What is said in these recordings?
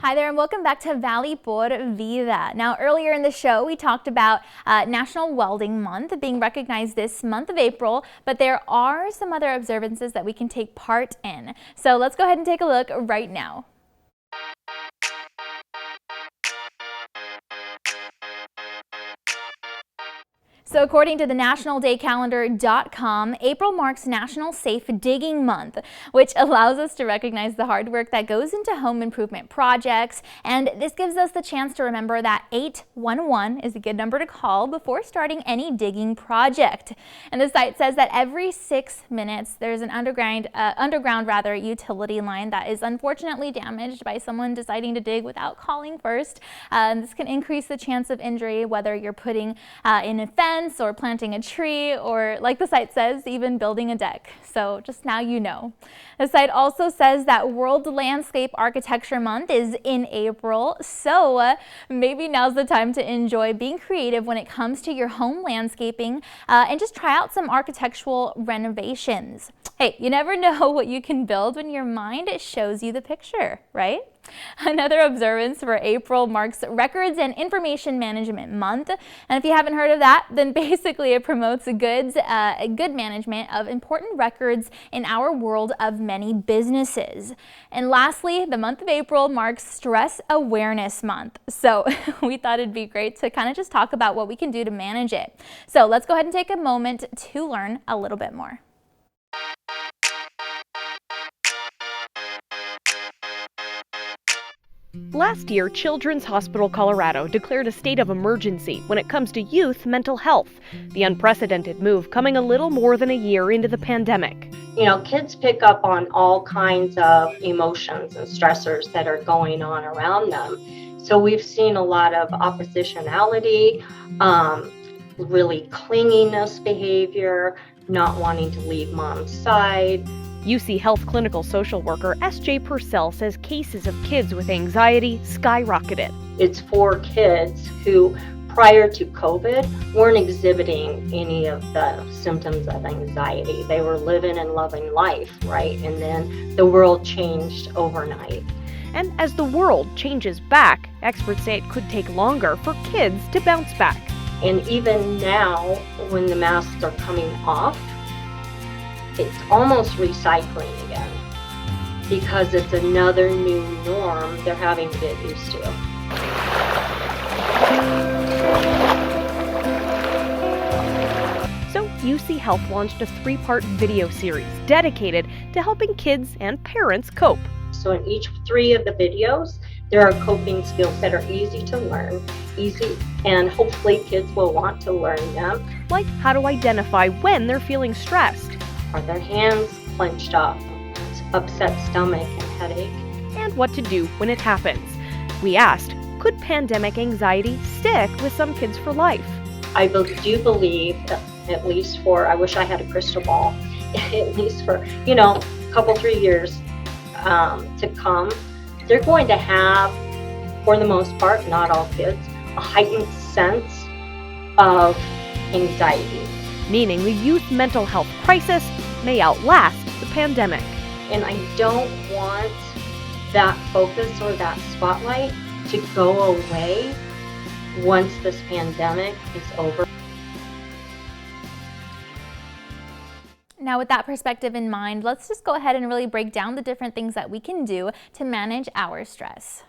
Hi there and welcome back to Valley por Vida. Now earlier in the show we talked about National Welding Month being recognized this month of April, but there are some other observances that we can take part in. So let's go ahead and take a look right now. So according to the nationaldaycalendar.com, April marks National Safe Digging Month, which allows us to recognize the hard work that goes into home improvement projects. And this gives us the chance to remember that 811 is a good number to call before starting any digging project. And the site says that every 6 minutes there's an underground utility line that is unfortunately damaged by someone deciding to dig without calling first. This can increase the chance of injury, whether you're putting in a fence or planting a tree, or like the site says, even building a deck. So just now you know. The site also says that World Landscape Architecture Month is in April, so maybe now's the time to enjoy being creative when it comes to your home landscaping and just try out some architectural renovations. Hey, you never know what you can build when your mind shows you the picture, right? Another observance for April marks Records and Information Management Month. And if you haven't heard of that, then basically it promotes good management of important records in our world of many businesses. And lastly, the month of April marks Stress Awareness Month. So we thought it'd be great to kind of just talk about what we can do to manage it. So let's go ahead and take a moment to learn a little bit more. Last year, Children's Hospital Colorado declared a state of emergency when it comes to youth mental health, the unprecedented move coming a little more than a year into the pandemic. You know, kids pick up on all kinds of emotions and stressors that are going on around them. So we've seen a lot of oppositionality, really clinginess behavior, not wanting to leave mom's side. UC Health clinical social worker S.J. Purcell says cases of kids with anxiety skyrocketed. It's for kids who, prior to COVID, weren't exhibiting any of the symptoms of anxiety. They were living and loving life, right? And then the world changed overnight. And as the world changes back, experts say it could take longer for kids to bounce back. And even now, when the masks are coming off, it's almost recycling again because it's another new norm they're having to get used to. So UC Health launched a 3-part video series dedicated to helping kids and parents cope. So in each 3 of the videos, there are coping skills that are easy to learn, and hopefully kids will want to learn them. Like how to identify when they're feeling stressed. Are their hands clenched up, upset stomach and headache? And what to do when it happens. We asked, could pandemic anxiety stick with some kids for life? I do believe, at least for, I wish I had a crystal ball, at least for, a couple, 3 years to come, they're going to have, for the most part, not all kids, a heightened sense of anxiety. Meaning the youth mental health crisis may outlast the pandemic. And I don't want that focus or that spotlight to go away once this pandemic is over. Now, with that perspective in mind, let's just go ahead and really break down the different things that we can do to manage our stress.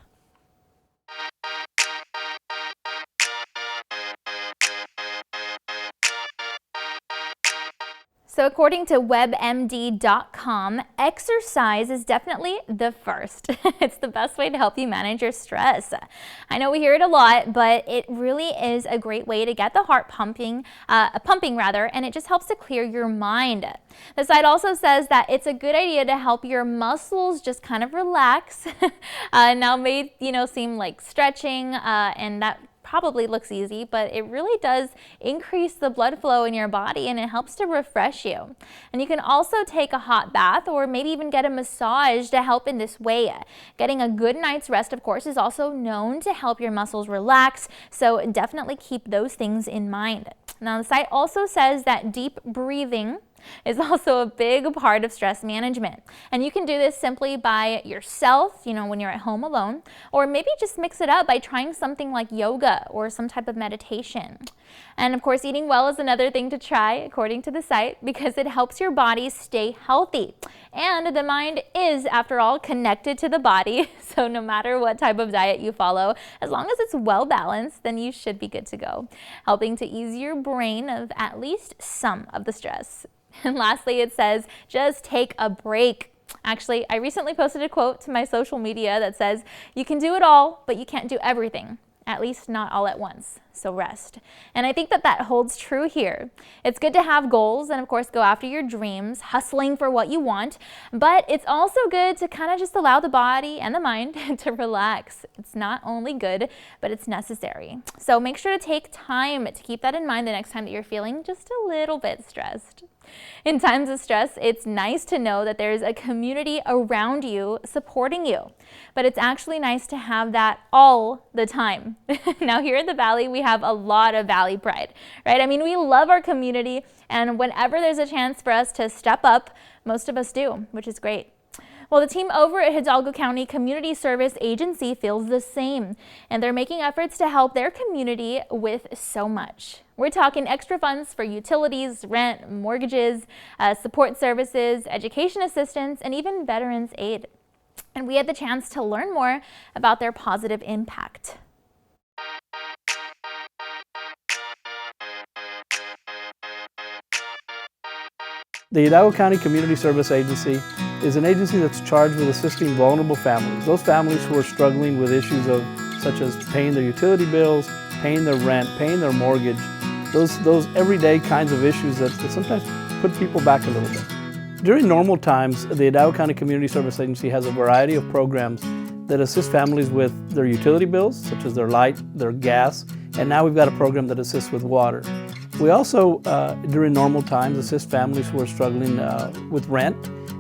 So according to WebMD.com, exercise is definitely the first. It's the best way to help you manage your stress. I know we hear it a lot, but it really is a great way to get the heart pumping, and it just helps to clear your mind. The site also says that it's a good idea to help your muscles just kind of relax. Now may seem like stretching, and that probably looks easy, but it really does increase the blood flow in your body and it helps to refresh you. And you can also take a hot bath or maybe even get a massage to help in this way. Getting a good night's rest, of course, is also known to help your muscles relax, so definitely keep those things in mind. Now, the site also says that deep breathing is also a big part of stress management. And you can do this simply by yourself, when you're at home alone, or maybe just mix it up by trying something like yoga or some type of meditation. And of course, eating well is another thing to try, according to the site, because it helps your body stay healthy. And the mind is, after all, connected to the body. So no matter what type of diet you follow, as long as it's well balanced, then you should be good to go, helping to ease your brain of at least some of the stress. And lastly, it says, just take a break. Actually, I recently posted a quote to my social media that says, you can do it all, but you can't do everything. At least not all at once, so rest. And I think that holds true here. It's good to have goals and of course go after your dreams, hustling for what you want, but it's also good to kind of just allow the body and the mind to relax. It's not only good, but it's necessary. So make sure to take time to keep that in mind the next time that you're feeling just a little bit stressed. In times of stress, it's nice to know that there's a community around you supporting you, but it's actually nice to have that all the time. Now here in the Valley, we have a lot of Valley pride, right? I mean, we love our community, and whenever there's a chance for us to step up, most of us do, which is great. Well, the team over at Hidalgo County Community Service Agency feels the same, and they're making efforts to help their community with so much. We're talking extra funds for utilities, rent, mortgages, support services, education assistance, and even veterans aid. And we had the chance to learn more about their positive impact. The Hidalgo County Community Service Agency is an agency that's charged with assisting vulnerable families, those families who are struggling with issues such as paying their utility bills, paying their rent, paying their mortgage, those everyday kinds of issues that sometimes put people back a little bit. During normal times, the Hidalgo County Community Service Agency has a variety of programs that assist families with their utility bills, such as their light, their gas, and now we've got a program that assists with water. We also, during normal times, assist families who are struggling with rent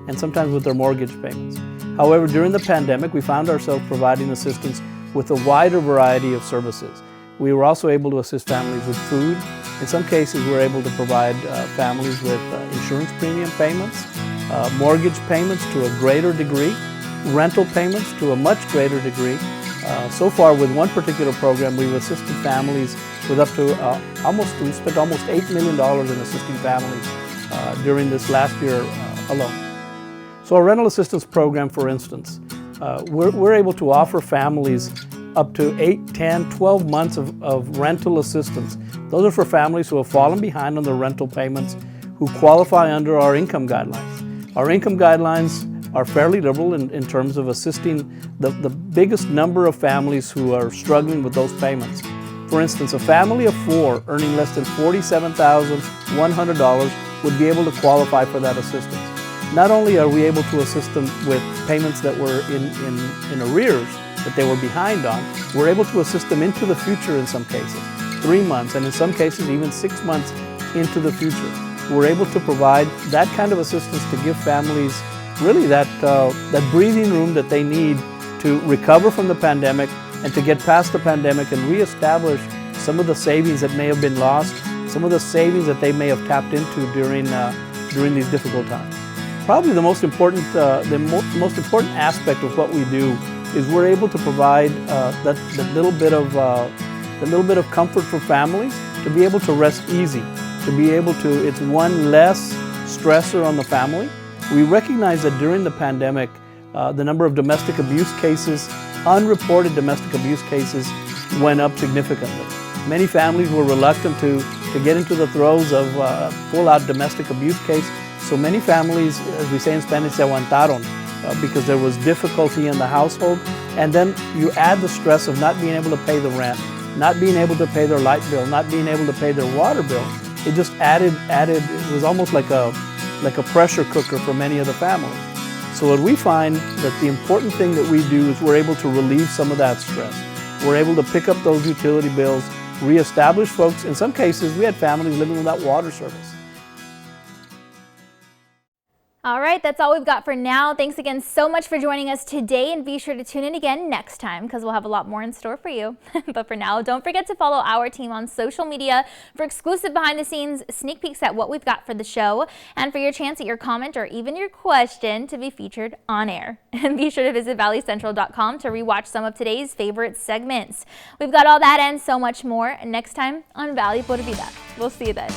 and sometimes with their mortgage payments. However, during the pandemic, we found ourselves providing assistance with a wider variety of services. We were also able to assist families with food. In some cases, we were able to provide families with insurance premium payments, mortgage payments to a greater degree, rental payments to a much greater degree. So far, with one particular program, we've assisted families with up to we spent almost $8 million in assisting families during this last year alone. So our rental assistance program, for instance, we're able to offer families up to 8, 10, 12 months of rental assistance. Those are for families who have fallen behind on their rental payments, who qualify under our income guidelines. Our income guidelines are fairly liberal in terms of assisting the biggest number of families who are struggling with those payments. For instance, a family of 4 earning less than $47,100 would be able to qualify for that assistance. Not only are we able to assist them with payments that were in arrears, that they were behind on, we're able to assist them into the future in some cases, 3 months, and in some cases even 6 months into the future. We're able to provide that kind of assistance to give families really that breathing room that they need to recover from the pandemic and to get past the pandemic and reestablish some of the savings that may have been lost, some of the savings that they may have tapped into during these difficult times. Probably the most important aspect of what we do is we're able to provide that little bit of comfort for families to be able to rest easy, to be able to, it's one less stressor on the family. We recognize that during the pandemic, the number of domestic abuse cases, unreported domestic abuse cases, went up significantly. Many families were reluctant to get into the throes of full-out domestic abuse case. So many families, as we say in Spanish, se aguantaron, because there was difficulty in the household. And then you add the stress of not being able to pay the rent, not being able to pay their light bill, not being able to pay their water bill. It just added, it was almost like a pressure cooker for many of the families. So what we find that the important thing that we do is we're able to relieve some of that stress. We're able to pick up those utility bills, reestablish folks. In some cases, we had families living without water service. All right, that's all we've got for now. Thanks again so much for joining us today, and be sure to tune in again next time because we'll have a lot more in store for you. But for now, don't forget to follow our team on social media for exclusive behind-the-scenes sneak peeks at what we've got for the show and for your chance at your comment or even your question to be featured on air. And be sure to visit valleycentral.com to rewatch some of today's favorite segments. We've got all that and so much more next time on Valley Por Vida. We'll see you then.